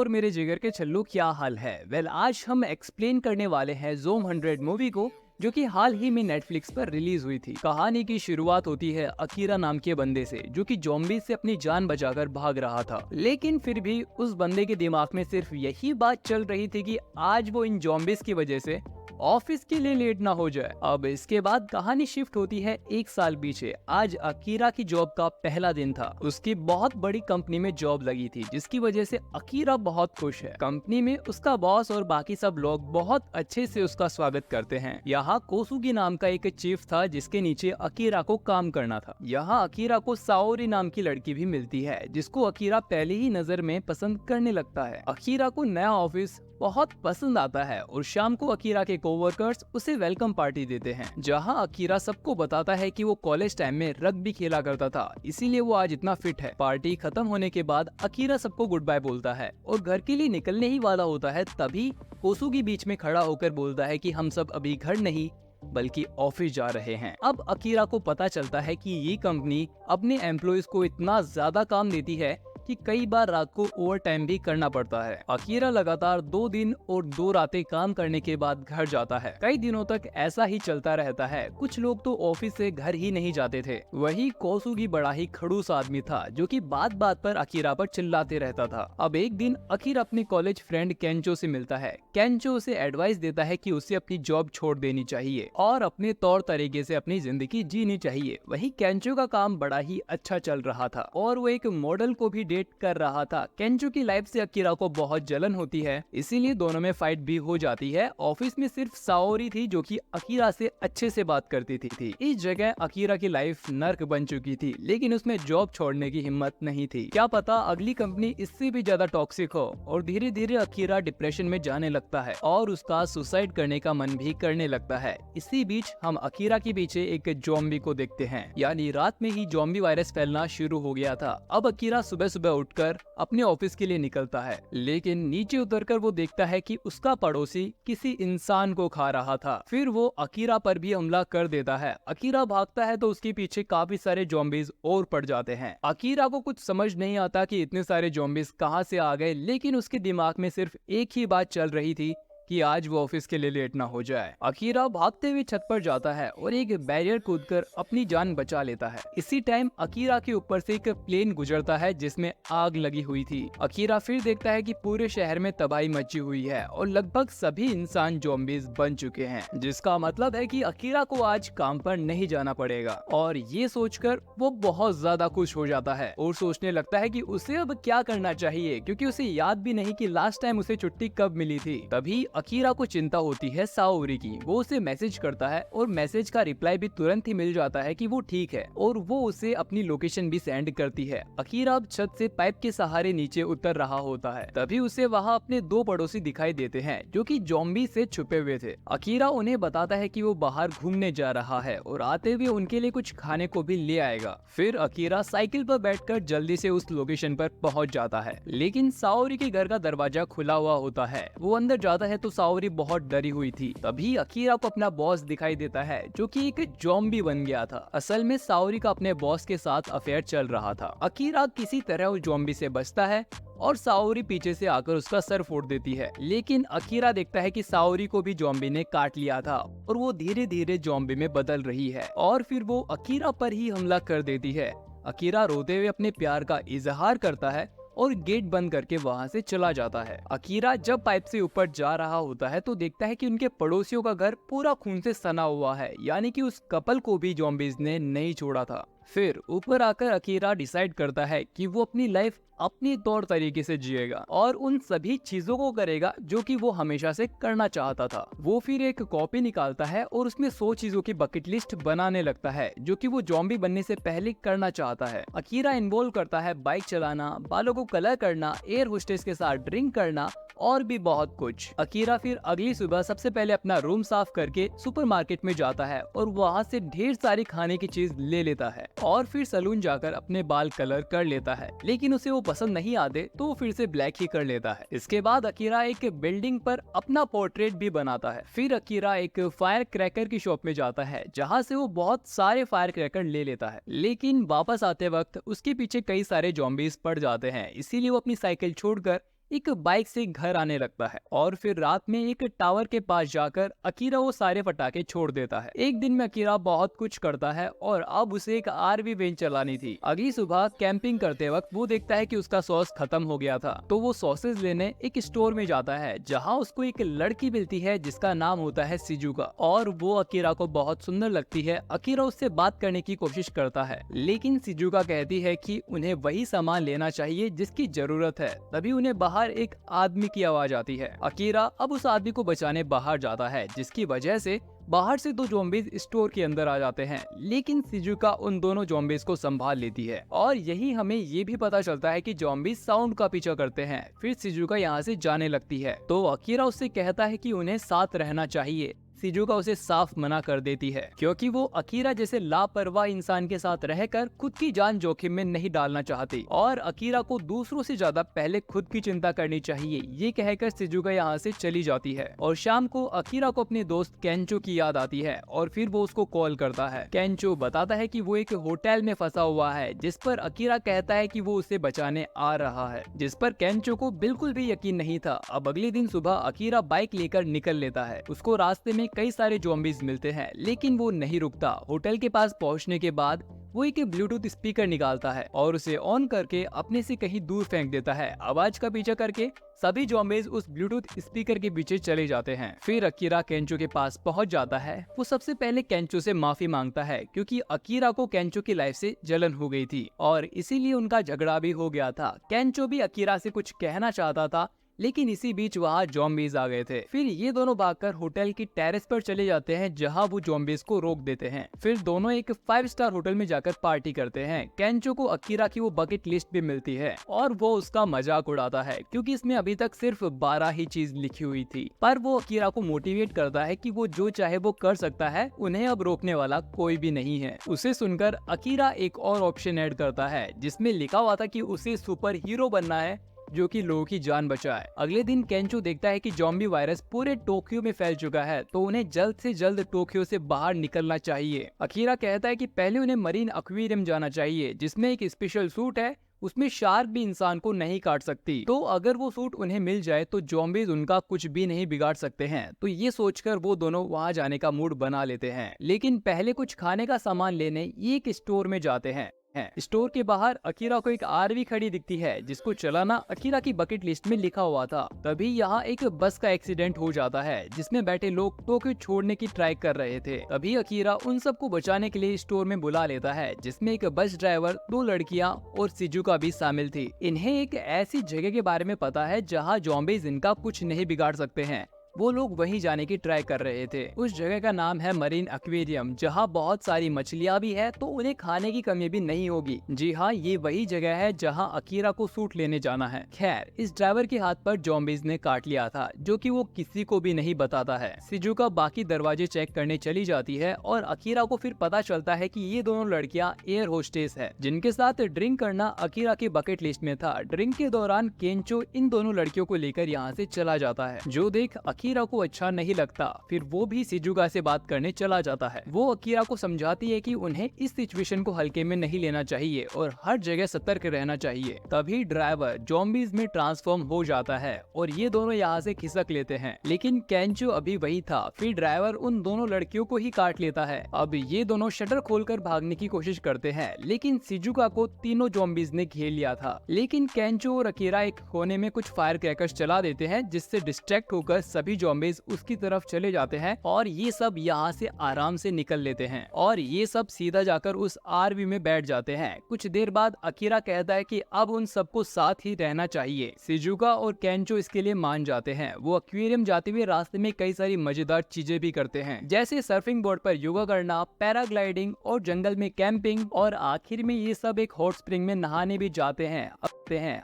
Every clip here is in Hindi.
और मेरे जिगर के छल्लू, क्या हाल है। आज हम एक्सप्लेन करने वाले हैं ज़ोम 100 मूवी को, जो कि हाल ही में नेटफ्लिक्स पर रिलीज हुई थी। कहानी की शुरुआत होती है अकीरा नाम के बंदे से, जो कि ज़ॉम्बी से अपनी जान बचाकर भाग रहा था। लेकिन फिर भी उस बंदे के दिमाग में सिर्फ यही बात चल रही थी कि आज वो इन ज़ॉम्बीज़ की वजह से ऑफिस के लिए लेट ना हो जाए। अब इसके बाद कहानी शिफ्ट होती है 1 साल पीछे। आज अकीरा की जॉब का पहला दिन था। उसकी बहुत बड़ी कंपनी में जॉब लगी थी, जिसकी वजह से अकीरा बहुत खुश है। कंपनी में उसका बॉस और बाकी सब लोग बहुत अच्छे से उसका स्वागत करते हैं। यहाँ कोसुगी नाम का एक चीफ था, जिसके नीचे अकीरा को काम करना था। यहाँ अकीरा को साओरी नाम की लड़की भी मिलती है, जिसको अकीरा पहली ही नजर में पसंद करने लगता है। अकीरा को नया ऑफिस बहुत पसंद आता है और शाम को अकीरा के कोवर्कर्स उसे वेलकम पार्टी देते हैं, जहां अकीरा सबको बताता है कि वो कॉलेज टाइम में रग्बी खेला करता था, इसीलिए वो आज इतना फिट है। पार्टी खत्म होने के बाद अकीरा सबको गुड बाय बोलता है और घर के लिए निकलने ही वाला होता है। तभी कोसुगी बीच में खड़ा होकर बोलता है कि हम सब अभी घर नहीं बल्कि ऑफिस जा रहे हैं। अब अकीरा को पता चलता है कि ये कंपनी अपने एम्प्लॉयज को इतना ज्यादा काम देती है कि कई बार रात को ओवर टाइम भी करना पड़ता है। अकीरा लगातार 2 दिन और 2 रातें काम करने के बाद घर जाता है। कई दिनों तक ऐसा ही चलता रहता है। कुछ लोग तो ऑफिस से घर ही नहीं जाते थे। वही कोसुगी बड़ा ही खड़ूस आदमी था, जो कि बात बात पर अकीरा पर चिल्लाते रहता था। अब एक दिन अकीरा अपने कॉलेज फ्रेंड केंचो से मिलता है। केंचो उसे एडवाइस देता है कि उसे अपनी जॉब छोड़ देनी चाहिए और अपने तौर तरीके से अपनी जिंदगी जीनी चाहिए। वही केंचो का काम बड़ा ही अच्छा चल रहा था और वो एक मॉडल को भी डेट कर रहा था। केंचो की लाइफ से अकीरा को बहुत जलन होती है, इसीलिए दोनों में फाइट भी हो जाती है। ऑफिस में सिर्फ साओरी थी, जो कि अकीरा से अच्छे से बात करती थी। इस जगह अकीरा की लाइफ नर्क बन चुकी थी, लेकिन उसमें जॉब छोड़ने की हिम्मत नहीं थी। क्या पता अगली कंपनी इससे भी ज्यादा टॉक्सिक हो। और धीरे धीरे अकीरा डिप्रेशन में जाने लगता है और उसका सुसाइड करने का मन भी करने लगता है। इसी बीच हम अकीरा के पीछे एक ज़ॉम्बी को देखते हैं, यानी रात में ही ज़ॉम्बी वायरस फैलना शुरू हो गया था। अब अकीरा सुबह सुबह उठकर अपने ऑफिस के लिए निकलता है, लेकिन नीचे उतरकर वो देखता है कि उसका पड़ोसी किसी इंसान को खा रहा था। फिर वो अकीरा पर भी हमला कर देता है। अकीरा भागता है तो उसके पीछे काफी सारे ज़ॉम्बीज और पड़ जाते हैं। अकीरा को कुछ समझ नहीं आता कि इतने सारे ज़ॉम्बीज कहां से आ गए, लेकिन उसके दिमाग में सिर्फ एक ही बात चल रही थी कि आज वो ऑफिस के लिए लेट ना हो जाए। अकीरा भागते हुए छत पर जाता है और एक बैरियर कूदकर अपनी जान बचा लेता है। इसी टाइम अकीरा के ऊपर से एक प्लेन गुजरता है, जिसमें आग लगी हुई थी। अकीरा फिर देखता है कि पूरे शहर में तबाही मची हुई है और लगभग सभी इंसान ज़ॉम्बीज बन चुके हैं, जिसका मतलब है कि अकीरा को आज काम पर नहीं जाना पड़ेगा। और ये सोचकर वो बहुत ज्यादा खुश हो जाता है और सोचने लगता है कि उसे अब क्या करना चाहिए, क्योंकि उसे याद भी नहीं कि लास्ट टाइम उसे छुट्टी कब मिली थी। तभी अकीरा को चिंता होती है साओरी की। वो उसे मैसेज करता है और मैसेज का रिप्लाई भी तुरंत ही मिल जाता है कि वो ठीक है, और वो उसे अपनी लोकेशन भी सेंड करती है। अकीरा अब छत से पाइप के सहारे नीचे उतर रहा होता है। तभी उसे वहाँ अपने 2 पड़ोसी दिखाई देते हैं, जो कि ज़ॉम्बी से छुपे हुए थे। अकीरा उन्हें बताता है कि वो बाहर घूमने जा रहा है और आते हुए उनके लिए कुछ खाने को भी ले आएगा। फिर अकीरा साइकिल पर बैठकर जल्दी से उस लोकेशन पर पहुँच जाता है, लेकिन साओरी के घर का दरवाजा खुला हुआ होता है। वो अंदर जाता है तो साओरी बहुत डरी हुई थी। तभी अकीरा को अपना बॉस दिखाई देता है, जो कि एक ज़ॉम्बी बन गया था। असल में साओरी का अपने बॉस के साथ अफेयर चल रहा था। अकीरा किसी तरह उस ज़ॉम्बी से बचता है और साओरी पीछे से आकर उसका सर फोड़ देती है, लेकिन अकीरा देखता है कि साओरी को भी ज़ॉम्बी ने काट लिया था और वो धीरे धीरे ज़ॉम्बी में बदल रही है और फिर वो अकीरा पर ही हमला कर देती है। अकीरा रोते हुए अपने प्यार का इजहार करता है और गेट बंद करके वहां से चला जाता है। अकीरा जब पाइप से ऊपर जा रहा होता है तो देखता है कि उनके पड़ोसियों का घर पूरा खून से सना हुआ है, यानी कि उस कपल को भी ज़ॉम्बीज ने नहीं छोड़ा था। फिर ऊपर आकर अकीरा डिसाइड करता है कि वो अपनी लाइफ अपनी तौर तरीके से जिएगा और उन सभी चीजों को करेगा जो कि वो हमेशा से करना चाहता था। वो फिर एक कॉपी निकालता है और उसमें 100 चीजों की बकेट लिस्ट बनाने लगता है, जो कि वो ज़ॉम्बी बनने से पहले करना चाहता है। अकीरा इन्वॉल्व करता है बाइक चलाना, बालों को कलर करना, एयर होस्टेस के साथ ड्रिंक करना और भी बहुत कुछ। अकीरा फिर अगली सुबह सबसे पहले अपना रूम साफ करके सुपरमार्केट में जाता है और वहाँ से ढेर सारी खाने की चीज ले लेता है और फिर सलून जाकर अपने बाल कलर कर लेता है, लेकिन उसे वो पसंद नहीं आते तो वो फिर से ब्लैक ही कर लेता है। इसके बाद अकीरा एक बिल्डिंग पर अपना पोर्ट्रेट भी बनाता है। फिर अकीरा एक फायर क्रैकर की शॉप में जाता है, जहाँ से वो बहुत सारे फायर क्रैकर ले लेता है, लेकिन वापस आते वक्त उसके पीछे कई सारे ज़ॉम्बीज पड़ जाते हैं। इसीलिए वो अपनी साइकिल छोड़कर एक बाइक से घर आने लगता है और फिर रात में एक टावर के पास जाकर अकीरा वो सारे पटाखे छोड़ देता है। एक दिन में अकीरा बहुत कुछ करता है और अब उसे एक आरवी वैन चलानी थी। अगली सुबह कैंपिंग करते वक्त वो देखता है कि उसका सॉस खत्म हो गया था, तो वो सॉसेज लेने एक स्टोर में जाता है जहाँ उसको एक लड़की मिलती है जिसका नाम होता है सिजुका और वो अकीरा को बहुत सुंदर लगती है। अकीरा उससे बात करने की कोशिश करता है लेकिन सिजुका कहती है कि उन्हें वही सामान लेना चाहिए जिसकी जरूरत है। तभी उन्हें बाहर एक आदमी की आवाज आती है। अकीरा अब उस आदमी को बचाने बाहर जाता है जिसकी वजह से बाहर से दो ज़ॉम्बीज स्टोर के अंदर आ जाते हैं, लेकिन सिजुका उन दोनों ज़ॉम्बीज को संभाल लेती है और यही हमें ये भी पता चलता है कि ज़ॉम्बीज साउंड का पीछा करते हैं। फिर सिजुका यहाँ से जाने लगती है तो अकीरा उससे कहता है कि उन्हें साथ रहना चाहिए। सिजुका उसे साफ मना कर देती है क्योंकि वो अकीरा जैसे लापरवाह इंसान के साथ रहकर खुद की जान जोखिम में नहीं डालना चाहती और अकीरा को दूसरों से ज्यादा पहले खुद की चिंता करनी चाहिए। ये कहकर सिजुका यहाँ से चली जाती है और शाम को अकीरा को अपने दोस्त केंचो की याद आती है और फिर वो उसको कॉल करता है। केंचो बताता है कि वो एक होटल में फंसा हुआ है जिस पर अकीरा कहता है कि वो उसे बचाने आ रहा है, जिस पर केंचो को बिल्कुल भी यकीन नहीं था। अब अगले दिन सुबह अकीरा बाइक लेकर निकल लेता है। उसको रास्ते में कई सारे ज़ॉम्बीज मिलते हैं लेकिन वो नहीं रुकता। होटल के पास पहुंचने के बाद वो एक ब्लूटूथ स्पीकर निकालता है और उसे ऑन करके अपने से कहीं दूर फेंक देता है। आवाज का पीछा करके सभी ज़ॉम्बीज उस ब्लूटूथ स्पीकर के पीछे चले जाते हैं। फिर अकीरा केंचो के पास पहुंच जाता है। वो सबसे पहले केंचो से माफी मांगता है क्योंकि अकीरा को केंचो की लाइफ से जलन हो गई थी और इसीलिए उनका झगड़ा भी हो गया था। केंचो भी अकीरा से कुछ कहना चाहता था लेकिन इसी बीच वहाँ ज़ॉम्बीज आ गए थे। फिर ये दोनों भागकर होटल की टेरेस पर चले जाते हैं जहाँ वो ज़ॉम्बीज को रोक देते हैं। फिर दोनों एक 5 स्टार होटल में जाकर पार्टी करते हैं। केंचो को अकीरा की वो बकेट लिस्ट भी मिलती है और वो उसका मजाक उड़ाता है क्योंकि इसमें अभी तक सिर्फ 12 ही चीज लिखी हुई थी। पर वो अकीरा को मोटिवेट करता है कि वो जो चाहे वो कर सकता है, उन्हें अब रोकने वाला कोई भी नहीं है। उसे सुनकर अकीरा एक और ऑप्शन ऐड करता है जिसमें लिखा हुआ था कि उसे सुपर हीरो बनना है जो कि लोगों की जान बचाए। अगले दिन केंचो देखता है कि ज़ॉम्बी वायरस पूरे टोक्यो में फैल चुका है तो उन्हें जल्द से जल्द टोक्यो से बाहर निकलना चाहिए। अकीरा कहता है कि पहले उन्हें मरीन एक्वेरियम जाना चाहिए जिसमें एक स्पेशल सूट है, उसमें शार्क भी इंसान को नहीं काट सकती। तो अगर वो सूट उन्हें मिल जाए तो ज़ॉम्बीज उनका कुछ भी नहीं बिगाड़ सकते हैं। तो ये सोचकर वो दोनों वहाँ जाने का मूड बना लेते हैं, लेकिन पहले कुछ खाने का सामान लेने एक स्टोर में जाते हैं। स्टोर के बाहर अकीरा को एक आरवी खड़ी दिखती है जिसको चलाना अकीरा की बकेट लिस्ट में लिखा हुआ था। तभी यहाँ एक बस का एक्सीडेंट हो जाता है जिसमें बैठे लोग टोक्यो छोड़ने की ट्राई कर रहे थे। तभी अकीरा उन सबको बचाने के लिए स्टोर में बुला लेता है जिसमें एक बस ड्राइवर, 2 लड़कियां और सिजुका भी शामिल थी। इन्हें एक ऐसी जगह के बारे में पता है जहाँ ज़ॉम्बीज इनका कुछ नहीं बिगाड़ सकते हैं। वो लोग वहीं जाने की ट्राई कर रहे थे। उस जगह का नाम है मरीन एक्वेरियम जहाँ बहुत सारी मछलियाँ भी है तो उन्हें खाने की कमी भी नहीं होगी। जी हाँ, ये वही जगह है जहाँ अकीरा को सूट लेने जाना है। खैर, इस ड्राइवर के हाथ पर ज़ॉम्बीज ने काट लिया था जो कि वो किसी को भी नहीं बताता है। सिजुका बाकी दरवाजे चेक करने चली जाती है और अकीरा को फिर पता चलता है कि ये दोनों लड़कियाँ एयर होस्टेस है जिनके साथ ड्रिंक करना अकीरा की बकेट लिस्ट में था। ड्रिंक के दौरान केंचो इन दोनों लड़कियों को लेकर यहाँ से चला जाता है जो देख अकीरा को अच्छा नहीं लगता। फिर वो भी सिजुका से बात करने चला जाता है। वो अकीरा को समझाती है कि उन्हें इस सिचुएशन को हल्के में नहीं लेना चाहिए और हर जगह सतर्क रहना चाहिए। तभी ड्राइवर ज़ॉम्बीज में ट्रांसफॉर्म हो जाता है और ये दोनों यहाँ से खिसक लेते हैं, लेकिन केंचो अभी वही था। फिर ड्राइवर उन दोनों लड़कियों को ही काट लेता है। अब ये दोनों शटर खोलकर भागने की कोशिश करते हैं लेकिन सिजुका को तीनों ज़ॉम्बीज ने घेर लिया था। लेकिन केंचो और अकीरा एक कोने में कुछ फायर क्रैकर्स चला देते हैं जिससे डिस्ट्रैक्ट होकर सभी ज़ॉम्बीज उसकी तरफ चले जाते हैं और ये सब यहाँ से आराम से निकल लेते हैं और ये सब सीधा जाकर उस आरवी में बैठ जाते हैं। कुछ देर बाद अकीरा कहता है कि अब उन सबको साथ ही रहना चाहिए। सिजुका और केंचो इसके लिए मान जाते हैं। वो एक्वेरियम जाते हुए रास्ते में कई सारी मजेदार चीजें भी करते हैं जैसे सर्फिंग बोर्ड पर योगा करना, पैराग्लाइडिंग और जंगल में कैंपिंग और आखिर में ये सब एक हॉट स्प्रिंग में नहाने भी जाते हैं।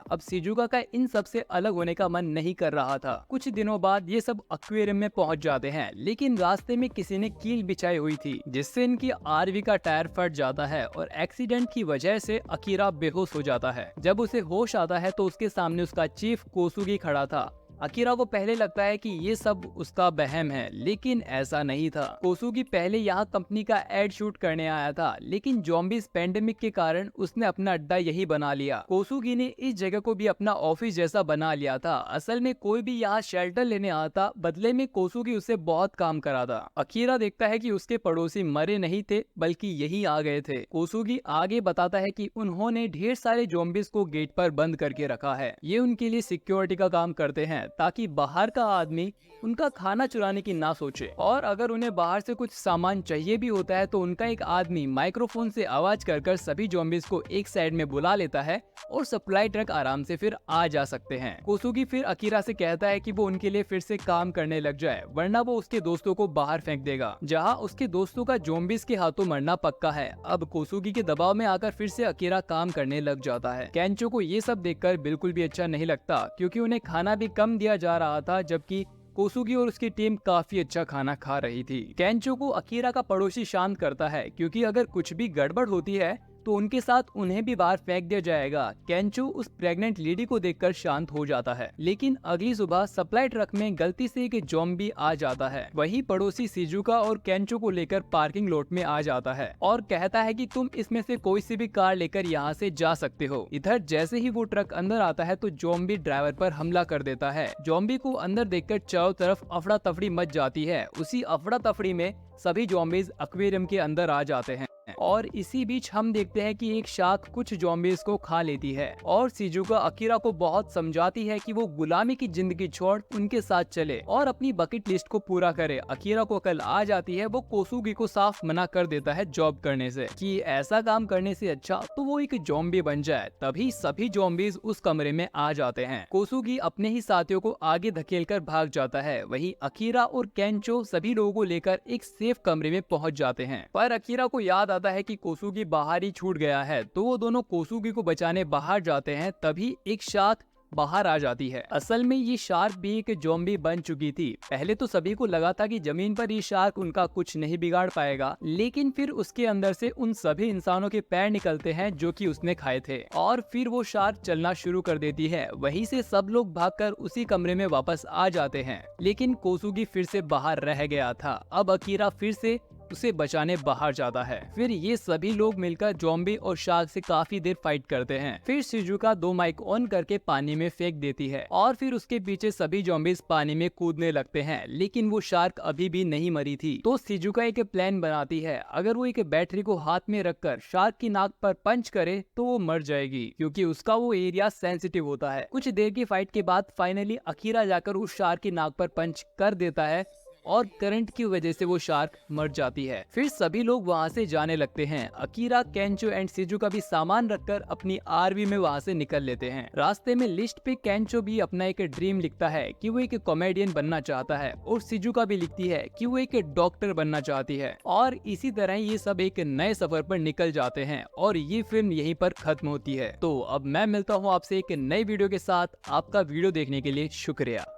अब सिजुका का इन सब से अलग होने का मन नहीं कर रहा था। कुछ दिनों बाद ये सब एक्वेरियम में पहुंच जाते हैं लेकिन रास्ते में किसी ने कील बिछाई हुई थी जिससे इनकी आरवी का टायर फट जाता है और एक्सीडेंट की वजह से अकीरा बेहोश हो जाता है। जब उसे होश आता है तो उसके सामने उसका चीफ कोसुगी खड़ा था अकीरा को पहले लगता है कि ये सब उसका बहम है, लेकिन ऐसा नहीं था। कोसुगी पहले यहाँ कंपनी का एड शूट करने आया था, लेकिन ज़ॉम्बीज़ पेंडेमिक के कारण उसने अपना अड्डा यही बना लिया। कोसुगी ने इस जगह को भी अपना ऑफिस जैसा बना लिया था। असल में कोई भी यहाँ शेल्टर लेने आता, बदले में कोसुगी उससे बहुत काम कराता। अकीरा देखता है कि उसके पड़ोसी मरे नहीं थे, बल्कि यही आ गए थे। कोसुगी आगे बताता है कि उन्होंने ढेर सारे ज़ॉम्बीज़ को गेट पर बंद करके रखा है। ये उनके लिए सिक्योरिटी का काम करते हैं, ताकि बाहर का आदमी उनका खाना चुराने की ना सोचे। और अगर उन्हें बाहर से कुछ सामान चाहिए भी होता है तो उनका एक आदमी माइक्रोफोन से आवाज कर सभी ज़ॉम्बीज़ को एक साइड में बुला लेता है और सप्लाई ट्रक आराम से फिर आ जा सकते हैं। कोसुगी फिर अकीरा से कहता है कि वो उनके लिए फिर से काम करने लग जाए, वरना वो उसके दोस्तों को बाहर फेंक देगा, जहाँ उसके दोस्तों का ज़ॉम्बीज़ के हाथों मरना पक्का है। अब कोसुगी के दबाव में आकर फिर से अकीरा काम करने लग जाता है। केंचो को ये सब देखकर बिल्कुल भी अच्छा नहीं लगता, क्योंकि उन्हें खाना भी कम दिया जा रहा था, जबकि कोसुगी और उसकी टीम काफी अच्छा खाना खा रही थी। केंचो को अकीरा का पड़ोसी शांत करता है, क्योंकि अगर कुछ भी गड़बड़ होती है तो उनके साथ उन्हें भी बाहर फेंक दिया जाएगा। केंचो उस प्रेग्नेंट लेडी को देखकर शांत हो जाता है, लेकिन अगली सुबह सप्लाई ट्रक में गलती से एक ज़ॉम्बी आ जाता है। वही पड़ोसी शिजुका और केंचो को लेकर पार्किंग लॉट में आ जाता है और कहता है कि तुम इसमें से कोई सी भी कार लेकर यहाँ से जा सकते हो। इधर जैसे ही वो ट्रक अंदर आता है तो ज़ॉम्बी ड्राइवर पर हमला कर देता है। ज़ॉम्बी को अंदर देखकर चारों तरफ अफड़ा तफड़ी मच जाती है। उसी अफड़ा तफड़ी में सभी ज़ॉम्बीज़ एक्वेरियम के अंदर आ जाते हैं और इसी बीच हम देखते हैं कि एक शार्क कुछ ज़ॉम्बीज़ को खा लेती है और शिजुका अकीरा को बहुत समझाती है कि वो गुलामी की जिंदगी छोड़ उनके साथ चले और अपनी बकेट लिस्ट को पूरा करे। अकीरा को कल आ जाती है, वो कोसुगी को साफ मना कर देता है जॉब करने से, कि ऐसा काम करने से अच्छा तो वो एक ज़ॉम्बी बन जाए। तभी सभी ज़ॉम्बीज़ उस कमरे में आ जाते हैं। कोसुगी अपने ही साथियों को आगे धकेलकर भाग जाता है। वही अकीरा और केंचो सभी लोगों को लेकर एक सेफ कमरे में पहुंच जाते हैं, पर अकीरा को याद आता है कि कोसुगी बाहर ही छूट गया है, तो वो दोनों कोसुगी को बचाने बाहर जाते हैं। तभी एक शार्क बाहर आ जाती है। असल में ये शार्क भी एक ज़ॉम्बी बन चुकी थी। पहले तो सभी को लगा था कि जमीन पर ये शार्क उनका कुछ नहीं बिगाड़ पाएगा, लेकिन फिर उसके अंदर से उन सभी इंसानों के पैर निकलते हैं जो कि उसने खाए थे और फिर वो शार्क चलना शुरू कर देती है। वहीं से सब लोग भागकर उसी कमरे में वापस आ जाते हैं, लेकिन कोसुगी फिर से बाहर रह गया था। अब अकीरा फिर से उसे बचाने बाहर जाता है। फिर ये सभी लोग मिलकर ज़ॉम्बी और शार्क से काफी देर फाइट करते हैं। फिर शिजुका 2 माइक ऑन करके पानी में फेंक देती है और फिर उसके पीछे सभी ज़ॉम्बीज़ पानी में कूदने लगते हैं, लेकिन वो शार्क अभी भी नहीं मरी थी। तो शिजुका एक प्लान बनाती है, अगर वो एक बैटरी को हाथ में रखकर शार्क की नाक पर पंच करे तो वो मर जाएगी, क्योंकि उसका वो एरिया सेंसिटिव होता है। कुछ देर की फाइट के बाद फाइनली अकीरा जाकर उस शार्क की नाक पर पंच कर देता है और करंट की वजह से वो शार्क मर जाती है। फिर सभी लोग वहाँ से जाने लगते हैं। अकीरा, केंचो एंड शिजुका भी सामान रखकर अपनी आरवी में वहाँ से निकल लेते हैं। रास्ते में लिस्ट पे केंचो भी अपना एक ड्रीम लिखता है कि वो एक कॉमेडियन बनना चाहता है और शिजुका भी लिखती है कि वो एक डॉक्टर बनना चाहती है। और इसी तरह ये सब एक नए सफर पर निकल जाते हैं और ये फिल्म यहीं पर खत्म होती है। तो अब मैं मिलता हूँ आपसे एक नई वीडियो के साथ। आपका वीडियो देखने के लिए शुक्रिया।